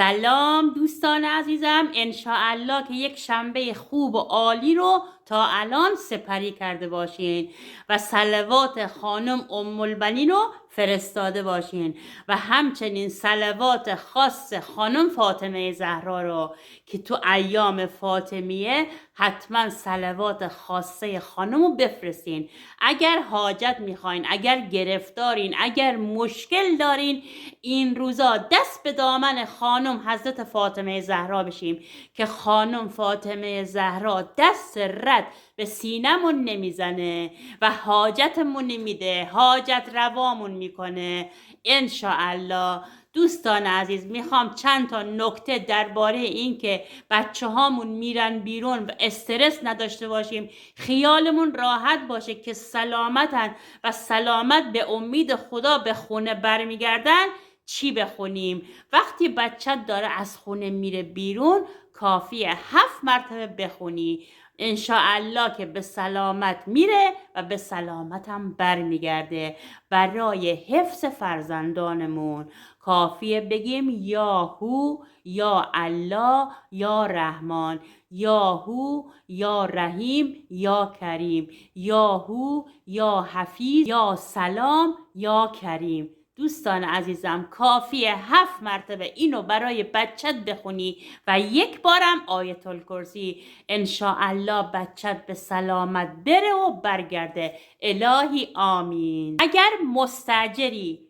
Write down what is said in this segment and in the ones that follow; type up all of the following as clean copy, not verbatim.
سلام دوستان عزیزم، انشاءالله که یک شنبه خوب و عالی رو تا الان سپری کرده باشین و صلوات خانم ام البنین رو فرستاده باشین و همچنین صلوات خاص خانم فاطمه زهرا رو که تو ایام فاطمیه حتما صلوات خاصه خانم رو بفرستین. اگر حاجت میخواین، اگر گرفتارین، اگر مشکل دارین، این روزا دست به دامن خانم حضرت فاطمه زهرا بشیم که خانم فاطمه زهرا دست رد به سینمون نمیزنه و حاجتمون نمیده، حاجت روامون میکنه انشاءالله. دوستان عزیز، میخوام چند تا نکته درباره این که بچه هامون میرن بیرون و استرس نداشته باشیم، خیالمون راحت باشه که سلامتن و سلامت به امید خدا به خونه برمیگردن. چی بخونیم؟ وقتی بچت داره از خونه میره بیرون کافیه 7 مرتبه بخونی، انشاءالله که به سلامت میره و به سلامت هم برمیگرده. برای حفظ فرزندانمون کافیه بگیم یا هو، یا الله، یا رحمان، یا هو، یا رحیم، یا کریم، یا هو، یا حفیظ، یا سلام، یا کریم. دوستان عزیزم، کافیه 7 مرتبه اینو برای بچت بخونی و یک بارم آیت الکرسی، انشاءالله بچت به سلامت بره و برگرده. الهی آمین. اگر مستاجری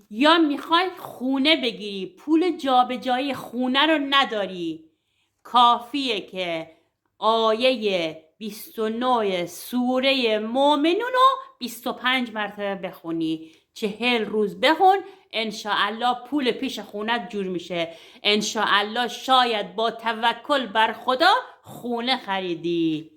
یا میخوای خونه بگیری، پول جابجایی خونه رو نداری، کافیه که آیه 29 سوره مومنون رو 25 مرتبه بخونی، 40 روز بخون، انشاءالله پول پیش خونت جور میشه. انشاءالله شاید با توکل بر خدا خونه خریدی.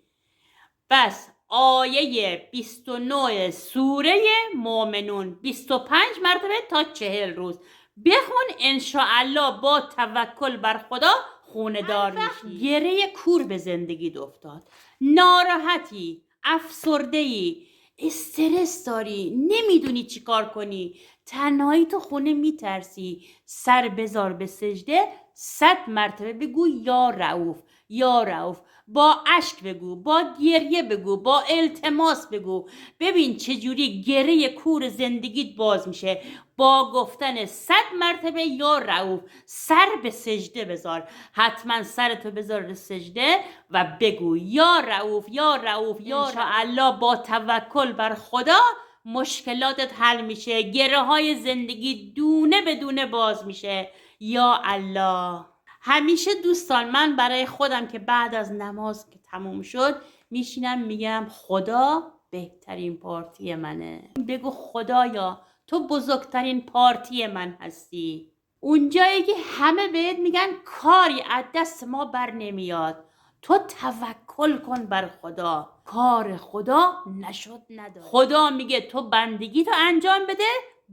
بس آیه 29 سوره مومنون 25 مرتبه تا 40 روز بخون، انشاءالله با توکل بر خدا خونه دار میشی. گره کور به زندگی افتاد، ناراحتی، افسرده‌ای، استرس داری، نمیدونی چی کار کنی، تنهایی تو خونه میترسی، سر بذار به سجده 100 مرتبه بگو یا رؤوف، یا رؤوف. با اشک بگو، با گریه بگو، با التماس بگو. ببین چجوری گره کور زندگیت باز میشه با گفتن 100 مرتبه یا رؤوف. سر به سجده بذار، حتما سرتو بذار به سجده و بگو یا رؤوف، یا رؤوف، یا انشاءالله با توکل بر خدا مشکلاتت حل میشه، گره های زندگی دونه به دونه باز میشه. یا الله. همیشه دوستان، من برای خودم که بعد از نماز که تموم شد میشینم میگم خدا بهترین پارتی منه. بگو خدایا تو بزرگترین پارتی من هستی. اونجایی که همه بهت میگن کاری از دست ما بر نمیاد، تو توکل کن بر خدا، کار خدا نشد نداره. خدا میگه تو بندگی تو انجام بده،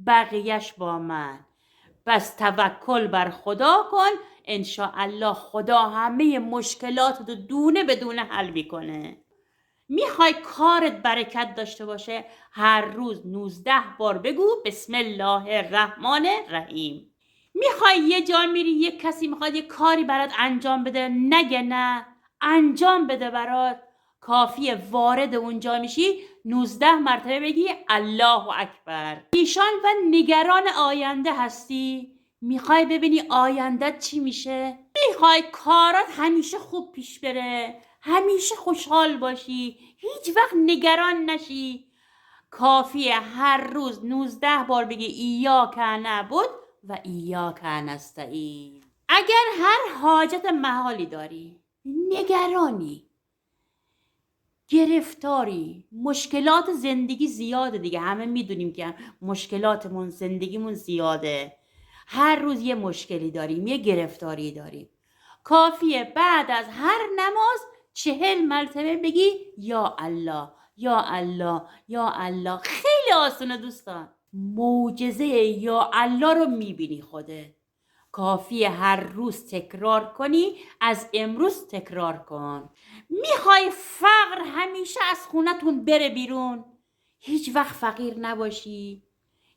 بقیهش با من. پس توکل بر خدا کن، انشاءالله خدا همه مشکلات رو دونه به دونه حل میکنه. میخوای کارت برکت داشته باشه، هر روز 19 بار بگو بسم الله الرحمن الرحیم. میخوای یه جا میری، یه کسی میخواد یه کاری برات انجام بده، نگه نه، انجام بده برات. کافیه وارد اونجا میشی 19 مرتبه بگی الله اکبر. ایشان و نگران آینده هستی، میخوای ببینی آیندت چی میشه، میخوای کارات همیشه خوب پیش بره، همیشه خوشحال باشی، هیچ وقت نگران نشی، کافیه هر روز 19 بار بگی ایاک نعبد و ایاک نستعین. اگر هر حاجت محالی داری، نگرانی، گرفتاری، مشکلات زندگی زیاده دیگه، همه میدونیم که مشکلاتمون زندگیمون زیاده، هر روز یه مشکلی داریم، یه گرفتاری داریم، کافیه بعد از هر نماز 40 مرتبه بگی یا الله، یا الله، یا الله. خیلی آسونه دوستان. معجزه یا الله رو میبینی خودت. کافیه هر روز تکرار کنی، از امروز تکرار کن. میخوای فقر همیشه از خونتون بره بیرون، هیچ وقت فقیر نباشی،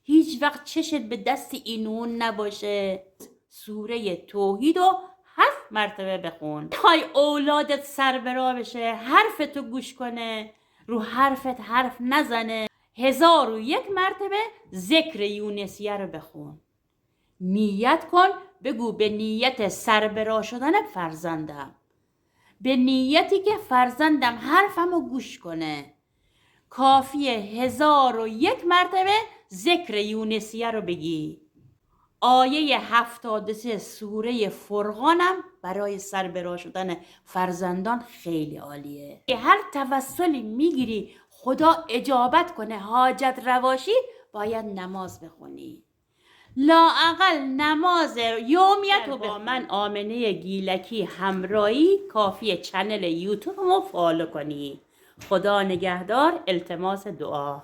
هیچ وقت چشت به دست این اون نباشه، سوره توحید رو 7 مرتبه بخون. های اولادت سر برا بشه، حرفتو گوش کنه، رو حرفت حرف نزنه. 1001 مرتبه ذکر یونسیه رو بخون. نیت کن، بگو به نیت سربرا شدن فرزندم، به نیتی که فرزندم حرفمو گوش کنه. کافیه 1001 مرتبه ذکر یونسیه رو بگی. آیه 73 سوره فرقانم برای سربرا شدن فرزندان خیلی عالیه. هر توسلی میگیری خدا اجابت کنه، حاجت رواشی، باید نماز بخونی. لااقل نماز یومیت رو با من آمنه گیلکی همراهی کافیه چنل یوتیوب رو فالو کنی. خدا نگهدار. التماس دعا.